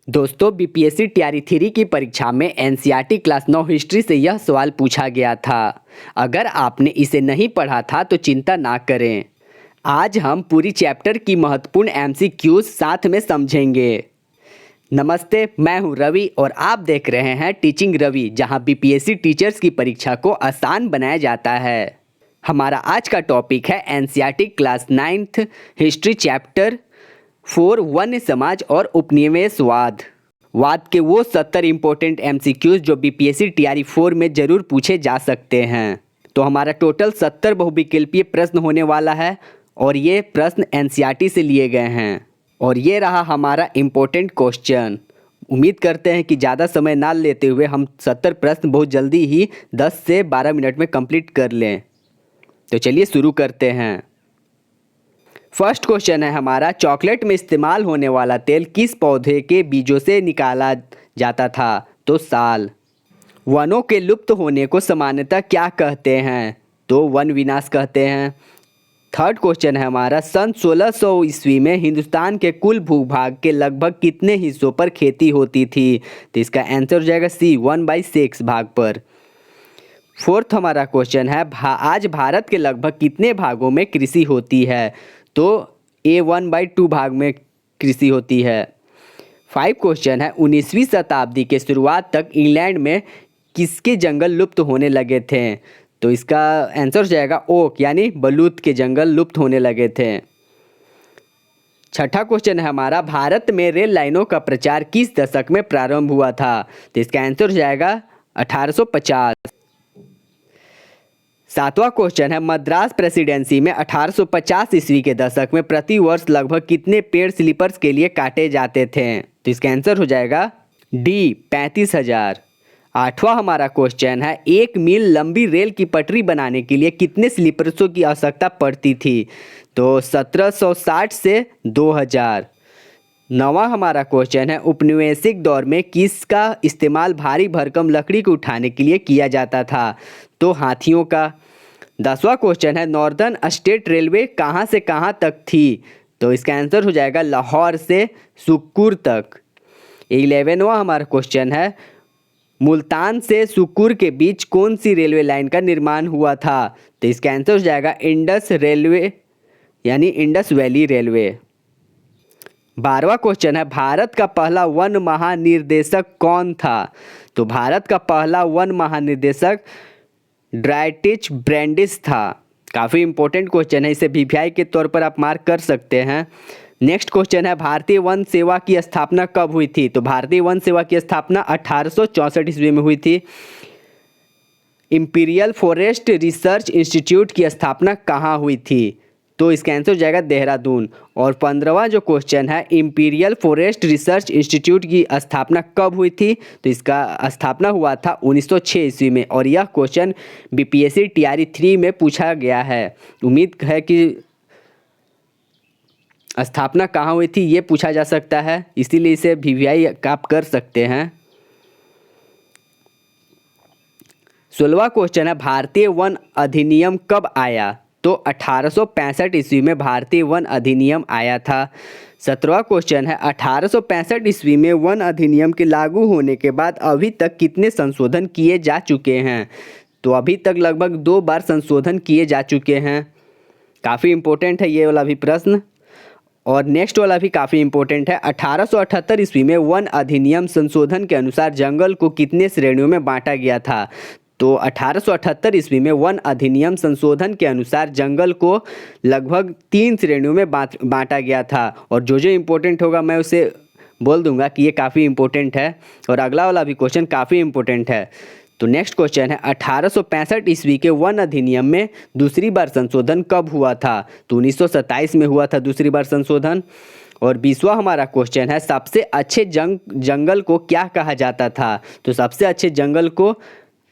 दोस्तों, BPSC TRE 3 की परीक्षा में एनसीईआरटी क्लास 9 हिस्ट्री से यह सवाल पूछा गया था। अगर आपने इसे नहीं पढ़ा था तो चिंता ना करें। आज हम पूरी चैप्टर की महत्वपूर्ण एमसीक्यूज साथ में समझेंगे। नमस्ते, मैं हूं रवि और आप देख रहे हैं टीचिंग रवि, जहां बीपीएससी टीचर्स की परीक्षा को आसान बनाया जाता है। हमारा आज का टॉपिक है एनसीईआरटी क्लास 9 हिस्ट्री चैप्टर 4 वन्य समाज और उपनिवेशवाद। वाद के वो 70 इंपॉर्टेंट एमसीक्यूज जो बीपीएससी टीआरई 4 में जरूर पूछे जा सकते हैं। तो हमारा टोटल 70 बहुविकल्पीय प्रश्न होने वाला है और ये प्रश्न एनसीईआरटी से लिए गए हैं। और ये रहा हमारा इम्पोर्टेंट क्वेश्चन। उम्मीद करते हैं कि ज़्यादा समय ना लेते हुए हम 70 प्रश्न बहुत जल्दी ही 10 से 12 मिनट में कंप्लीट कर लें। तो चलिए शुरू करते हैं। फर्स्ट क्वेश्चन है हमारा, चॉकलेट में इस्तेमाल होने वाला तेल किस पौधे के बीजों से निकाला जाता था? तो साल। वनों के लुप्त होने को सामान्यतः क्या कहते हैं? तो वन विनाश कहते हैं। थर्ड क्वेश्चन है हमारा, सन 1600 ईस्वी में हिंदुस्तान के कुल भूभाग के लगभग कितने हिस्सों पर खेती होती थी? तो इसका आंसर हो जाएगा सी, 1/6 भाग पर। फोर्थ हमारा क्वेश्चन है, आज भारत के लगभग कितने भागों में कृषि होती है? तो ए 1/2 भाग में कृषि होती है। 5 क्वेश्चन है, 19वीं शताब्दी के शुरुआत तक इंग्लैंड में किसके जंगल लुप्त होने लगे थे? तो इसका आंसर हो जाएगा ओक, यानी बलूत के जंगल लुप्त होने लगे थे। छठा क्वेश्चन है हमारा, भारत में रेल लाइनों का प्रचार किस दशक में प्रारंभ हुआ था? तो इसका आंसर हो जाएगा 1850। सातवां क्वेश्चन है, मद्रास प्रेसिडेंसी में 1850 ईस्वी के दशक में प्रति वर्ष लगभग कितने पेड़ स्लीपर्स के लिए काटे जाते थे? तो इसका आंसर हो जाएगा डी, 35,000। आठवां हमारा क्वेश्चन है, 1 मील लंबी रेल की पटरी बनाने के लिए कितने स्लीपर्सों की आवश्यकता पड़ती थी? तो 1760 से 2000। नवा हमारा क्वेश्चन है, उपनिवेशिक दौर में किसका इस्तेमाल भारी भरकम लकड़ी को उठाने के लिए किया जाता था? तो हाथियों का। 10वां क्वेश्चन है, नॉर्दर्न स्टेट रेलवे कहाँ से कहाँ तक थी? तो इसका आंसर हो जाएगा लाहौर से सुक्कुर तक। 11वां हमारा क्वेश्चन है, मुल्तान से सुक्कुर के बीच कौन सी रेलवे लाइन का निर्माण हुआ था? तो इसका आंसर हो जाएगा इंडस रेलवे, यानी इंडस वैली रेलवे। 12वां क्वेश्चन है, भारत का पहला वन महानिर्देशक कौन था? तो भारत का पहला वन महानिर्देशक ड्राइटिच ब्रैंडिस था। काफ़ी इंपॉर्टेंट क्वेश्चन है, इसे वीवीआई के तौर पर आप मार्क कर सकते हैं। नेक्स्ट क्वेश्चन है, भारतीय वन सेवा की स्थापना कब हुई थी? तो भारतीय वन सेवा की स्थापना 1864 ईस्वी में हुई थी। इंपीरियल फॉरेस्ट रिसर्च इंस्टीट्यूट की स्थापना कहाँ हुई थी? तो इसका आंसर हो जाएगा देहरादून। और 15वां जो क्वेश्चन है, इंपीरियल फॉरेस्ट रिसर्च इंस्टीट्यूट की स्थापना कब हुई थी? तो इसका स्थापना हुआ था 1906 ईस्वी में। और यह क्वेश्चन बीपीएससी टीआरई 3 में पूछा गया है। उम्मीद है कि स्थापना कहाँ हुई थी ये पूछा जा सकता है, इसीलिए इसे वीवीआई आप कर सकते हैं। 16वां क्वेश्चन है, भारतीय वन अधिनियम कब आया? तो 1865 ईस्वी में भारतीय वन अधिनियम आया था। 17वां क्वेश्चन है, 1865 ईस्वी में वन अधिनियम के लागू होने के बाद अभी तक कितने संशोधन किए जा चुके हैं? तो अभी तक लगभग 2 बार संशोधन किए जा चुके हैं। काफ़ी इंपॉर्टेंट है ये वाला भी प्रश्न। और नेक्स्ट वाला भी काफ़ी इंपॉर्टेंट है, 1878 ईस्वी में वन अधिनियम संशोधन के अनुसार जंगल को कितने श्रेणियों में बांटा गया था? तो 1878 ईस्वी में वन अधिनियम संशोधन के अनुसार जंगल को लगभग 3 श्रेणियों में बांटा गया था। और जो इम्पोर्टेंट होगा मैं उसे बोल दूंगा कि ये काफ़ी इंपॉर्टेंट है। और अगला वाला भी क्वेश्चन काफ़ी इंपॉर्टेंट है। तो नेक्स्ट क्वेश्चन है, 1865 ईस्वी के वन अधिनियम में दूसरी बार संशोधन कब हुआ था? तो 1927 में हुआ था दूसरी बार संशोधन। और 20वां हमारा क्वेश्चन है, सबसे अच्छे जंगल को क्या कहा जाता था? तो सबसे अच्छे जंगल को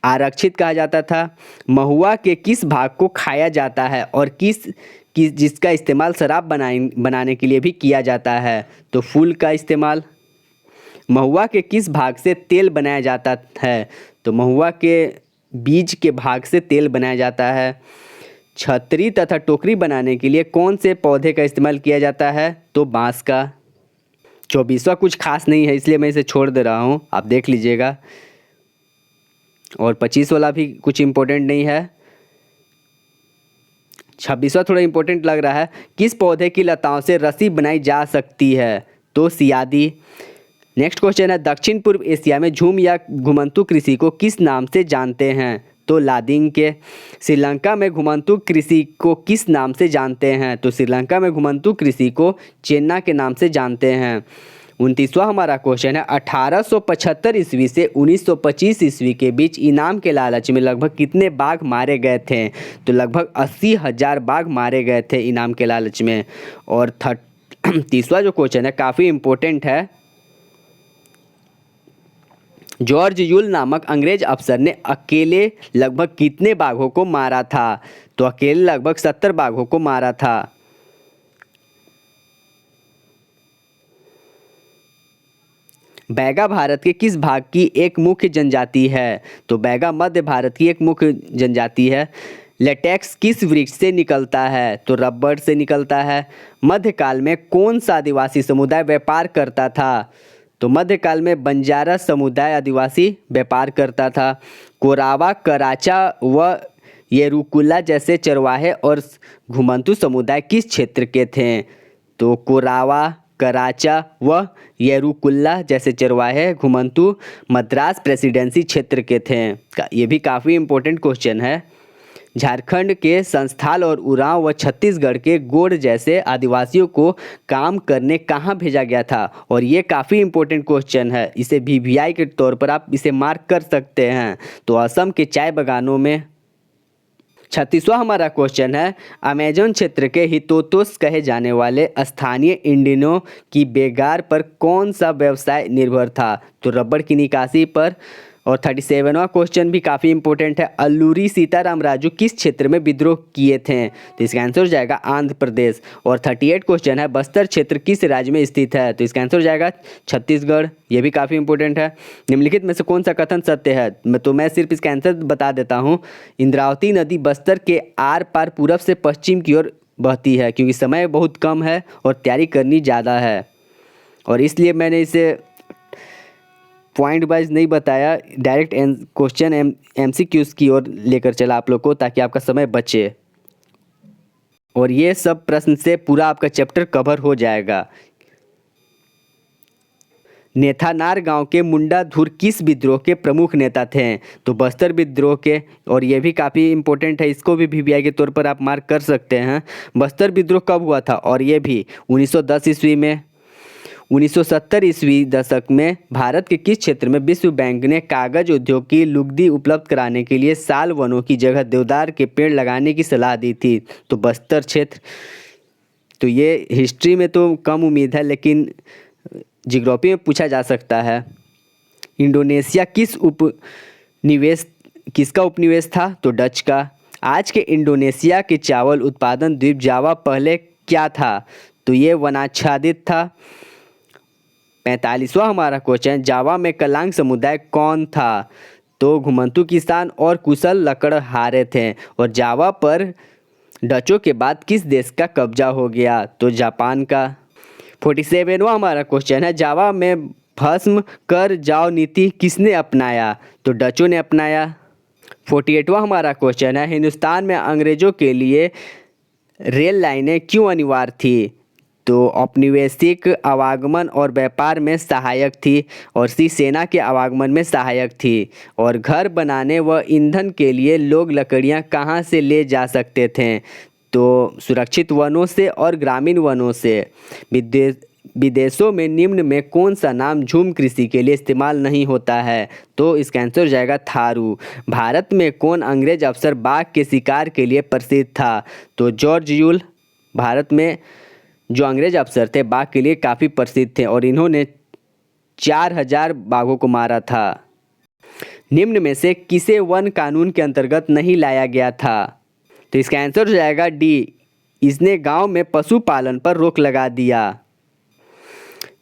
आरक्षित कहा जाता था। महुआ के किस भाग को खाया जाता है और जिसका इस्तेमाल शराब बनाने के लिए भी किया जाता है? तो फूल का इस्तेमाल। महुआ के किस भाग से तेल बनाया जाता है? तो महुआ के बीज के भाग से तेल बनाया जाता है। छतरी तथा टोकरी बनाने के लिए कौन से पौधे का इस्तेमाल किया जाता है? तो बांस का। 24वां कुछ खास नहीं है, इसलिए मैं इसे छोड़ दे रहा हूँ, आप देख लीजिएगा। और 25 वाला भी कुछ इम्पोर्टेंट नहीं है। 26वां थोड़ा इम्पोर्टेंट लग रहा है। किस पौधे की लताओं से रस्सी बनाई जा सकती है? तो सियादी। नेक्स्ट क्वेश्चन है, दक्षिण पूर्व एशिया में झूम या घुमंतू कृषि को किस नाम से जानते हैं? तो लादिंग के। श्रीलंका में घुमंतू कृषि को किस नाम से जानते हैं? तो श्रीलंका में घुमंतू कृषि को चेन्ना के नाम से जानते हैं। 29वां हमारा क्वेश्चन है, 1875 ईस्वी से 1925 ईस्वी के बीच इनाम के लालच में लगभग कितने बाघ मारे गए थे? तो लगभग 80,000 बाघ मारे गए थे इनाम के लालच में। और 30वां जो क्वेश्चन है काफ़ी इम्पोर्टेंट है, जॉर्ज यूल नामक अंग्रेज अफसर ने अकेले लगभग कितने बाघों को मारा था? तो अकेले लगभग 70 बाघों को मारा था। बैगा भारत के किस भाग की एक मुख्य जनजाति है? तो बैगा मध्य भारत की एक मुख्य जनजाति है। लेटेक्स किस वृक्ष से निकलता है? तो रबड़ से निकलता है। मध्यकाल में कौन सा आदिवासी समुदाय व्यापार करता था? तो मध्यकाल में बंजारा समुदाय आदिवासी व्यापार करता था। कोरावा, कराचा व येरुकुला जैसे चरवाहे और घुमंतू समुदाय किस क्षेत्र के थे? तो कोरावा, कराचा व येरुकुला जैसे चरवाहे घुमंतू मद्रास प्रेसिडेंसी क्षेत्र के थे। ये भी काफ़ी इम्पोर्टेंट क्वेश्चन है। झारखंड के संस्थाल और उरांव व छत्तीसगढ़ के गोंड जैसे आदिवासियों को काम करने कहाँ भेजा गया था? और ये काफ़ी इम्पोर्टेंट क्वेश्चन है, इसे VVI के तौर पर आप इसे मार्क कर सकते हैं। तो असम के चाय बागानों में। 36वां हमारा क्वेश्चन है, अमेजन क्षेत्र के हितोतोस कहे जाने वाले स्थानीय इंडियनों की बेगार पर कौन सा व्यवसाय निर्भर था? तो रबड़ की निकासी पर। और 37वां क्वेश्चन भी काफ़ी इंपॉर्टेंट है, अल्लूरी सीताराम राजू किस क्षेत्र में विद्रोह किए थे? तो इसका आंसर हो जाएगा आंध्र प्रदेश। और 38 क्वेश्चन है, बस्तर क्षेत्र किस राज्य में स्थित है? तो इसका आंसर हो जाएगा छत्तीसगढ़। ये भी काफ़ी इंपॉर्टेंट है। निम्नलिखित में से कौन सा कथन सत्य है? मैं सिर्फ इसका आंसर बता देता हूँ। इंद्रावती नदी बस्तर के आर पार पूरब से पश्चिम की ओर बहती है, क्योंकि समय बहुत कम है और तैयारी करनी ज़्यादा है, और इसलिए मैंने इसे पॉइंट वाइज नहीं बताया, डायरेक्ट क्वेश्चन MCQs की ओर लेकर चला आप लोग को, ताकि आपका समय बचे। और ये सब प्रश्न से पूरा आपका चैप्टर कवर हो जाएगा। नेथानार गांव के मुंडाधुर किस विद्रोह के प्रमुख नेता थे? तो बस्तर विद्रोह के। और ये भी काफ़ी इंपॉर्टेंट है, इसको भी VVI के तौर पर आप मार्क कर सकते हैं। बस्तर विद्रोह कब हुआ था? और ये भी 1910 ईस्वी में। 1970 ईस्वी दशक में भारत के किस क्षेत्र में विश्व बैंक ने कागज उद्योग की लुगदी उपलब्ध कराने के लिए साल वनों की जगह देवदार के पेड़ लगाने की सलाह दी थी? तो बस्तर क्षेत्र। तो ये हिस्ट्री में तो कम उम्मीद है, लेकिन जियोग्राफी में पूछा जा सकता है। इंडोनेशिया किसका उपनिवेश था? तो डच का। आज के इंडोनेशिया के चावल उत्पादन द्वीप जावा पहले क्या था? तो ये वनाच्छादित था। 45वां हमारा क्वेश्चन, जावा में कलांग समुदाय कौन था? तो घुमंतू किसान और कुशल लकड़हारे थे। और जावा पर डचों के बाद किस देश का कब्जा हो गया? तो जापान का। 47वां हमारा क्वेश्चन है, जावा में भस्म कर जाओ नीति किसने अपनाया? तो डचों ने अपनाया। 48वां हमारा क्वेश्चन है, हिंदुस्तान में अंग्रेजों के लिए रेल लाइनें क्यों अनिवार्य थी? तो औपनिवेशिक आवागमन और व्यापार में सहायक थी। और सेना के आवागमन में सहायक थी। और घर बनाने व ईंधन के लिए लोग लकड़ियां कहाँ से ले जा सकते थे? तो सुरक्षित वनों से और ग्रामीण वनों से। विदेशों में निम्न में कौन सा नाम झूम कृषि के लिए इस्तेमाल नहीं होता है? तो इसका आंसर हो जाएगा थारू। भारत में कौन अंग्रेज अफसर बाघ के शिकार के लिए प्रसिद्ध था? तो जॉर्ज यूल। भारत में जो अंग्रेज अफसर थे बाघ के लिए काफ़ी प्रसिद्ध थे, और इन्होंने 4000 बाघों को मारा था। निम्न में से किसे वन कानून के अंतर्गत नहीं लाया गया था? तो इसका आंसर हो जाएगा डी, इसने गांव में पशुपालन पर रोक लगा दिया।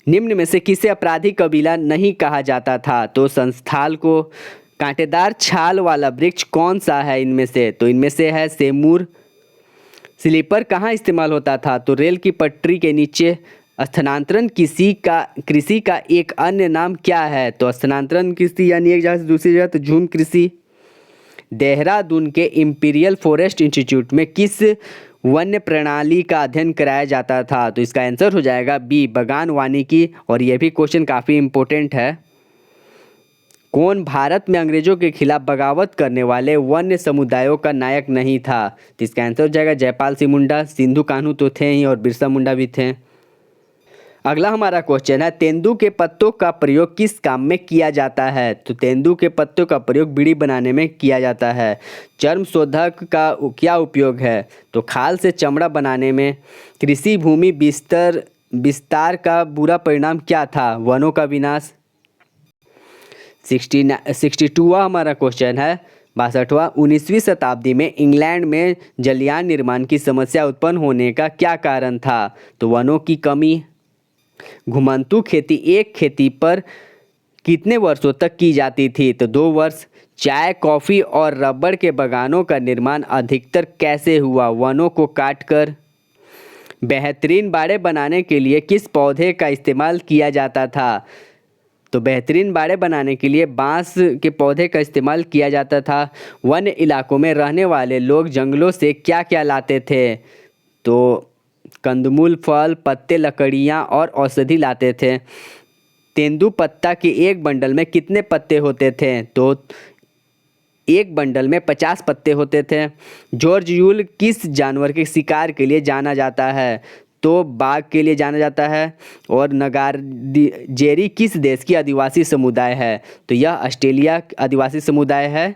निम्न में से किसे आपराधिक कबीला नहीं कहा जाता था? तो संस्थाल को। कांटेदार छाल वाला वृक्ष कौन सा है इनमें से? तो इनमें से है सेमूर। स्लीपर कहाँ इस्तेमाल होता था? तो रेल की पटरी के नीचे स्थानांतरण कृषि का एक अन्य नाम क्या है? तो स्थानांतरण कृषि यानी एक जगह से दूसरी जगह, तो झूम कृषि। देहरादून के इंपीरियल फॉरेस्ट इंस्टीट्यूट में किस वन्य प्रणाली का अध्ययन कराया जाता था? तो इसका आंसर हो जाएगा बी, बगान वानिकी। और यह भी क्वेश्चन काफ़ी इम्पोर्टेंट है। कौन भारत में अंग्रेजों के खिलाफ बगावत करने वाले वन्य समुदायों का नायक नहीं था? तो इसका आंसर हो जाएगा जयपाल सिंह मुंडा। सिंधु कान्हू तो थे ही और बिरसा मुंडा भी थे। अगला हमारा क्वेश्चन है, तेंदू के पत्तों का प्रयोग किस काम में किया जाता है? तो तेंदू के पत्तों का प्रयोग बीड़ी बनाने में किया जाता है। चर्म शोधक का क्या उपयोग है? तो खाल से चमड़ा बनाने में। कृषि भूमि विस्तार का बुरा परिणाम क्या था? वनों का विनाश। 62वां हमारा क्वेश्चन है, 62वां, 19वीं शताब्दी में इंग्लैंड में जलयान निर्माण की समस्या उत्पन्न होने का क्या कारण था? तो वनों की कमी। घुमंतू खेती एक खेती पर कितने वर्षों तक की जाती थी? तो 2 वर्ष। चाय, कॉफ़ी और रबड़ के बागानों का निर्माण अधिकतर कैसे हुआ? वनों को काटकर। बेहतरीन बाड़े बनाने के लिए किस पौधे का इस्तेमाल किया जाता था? तो बेहतरीन बाड़े बनाने के लिए बांस के पौधे का इस्तेमाल किया जाता था। वन इलाकों में रहने वाले लोग जंगलों से क्या क्या लाते थे? तो कंदमूल, फल, पत्ते, लकड़ियाँ और औषधि लाते थे। तेंदू पत्ता के एक बंडल में कितने पत्ते होते थे? तो एक बंडल में 50 पत्ते होते थे। जॉर्ज यूल किस जानवर के शिकार के लिए जाना जाता है? तो बाघ के लिए जाना जाता है। और नगारजेरी किस देश की आदिवासी समुदाय है? तो यह ऑस्ट्रेलिया आदिवासी समुदाय है।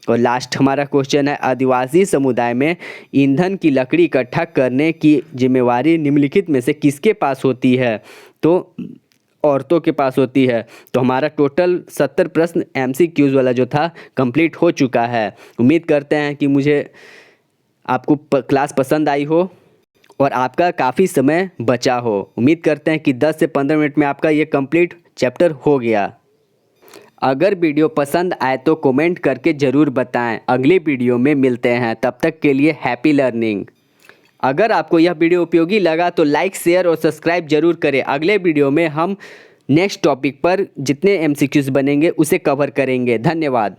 और लास्ट हमारा क्वेश्चन है, आदिवासी समुदाय में ईंधन की लकड़ी इकट्ठा करने की जिम्मेवारी निम्नलिखित में से किसके पास होती है? तो औरतों के पास होती है। तो हमारा टोटल 70 प्रश्न MCQs वाला जो था कंप्लीट हो चुका है। उम्मीद करते हैं कि आपको क्लास पसंद आई हो और आपका काफ़ी समय बचा हो। उम्मीद करते हैं कि 10 से 15 मिनट में आपका ये कंप्लीट चैप्टर हो गया। अगर वीडियो पसंद आए तो कमेंट करके ज़रूर बताएं। अगली वीडियो में मिलते हैं, तब तक के लिए हैप्पी लर्निंग। अगर आपको यह वीडियो उपयोगी लगा तो लाइक, शेयर और सब्सक्राइब जरूर करें। अगले वीडियो में हम नेक्स्ट टॉपिक पर जितने MCQs बनेंगे उसे कवर करेंगे। धन्यवाद।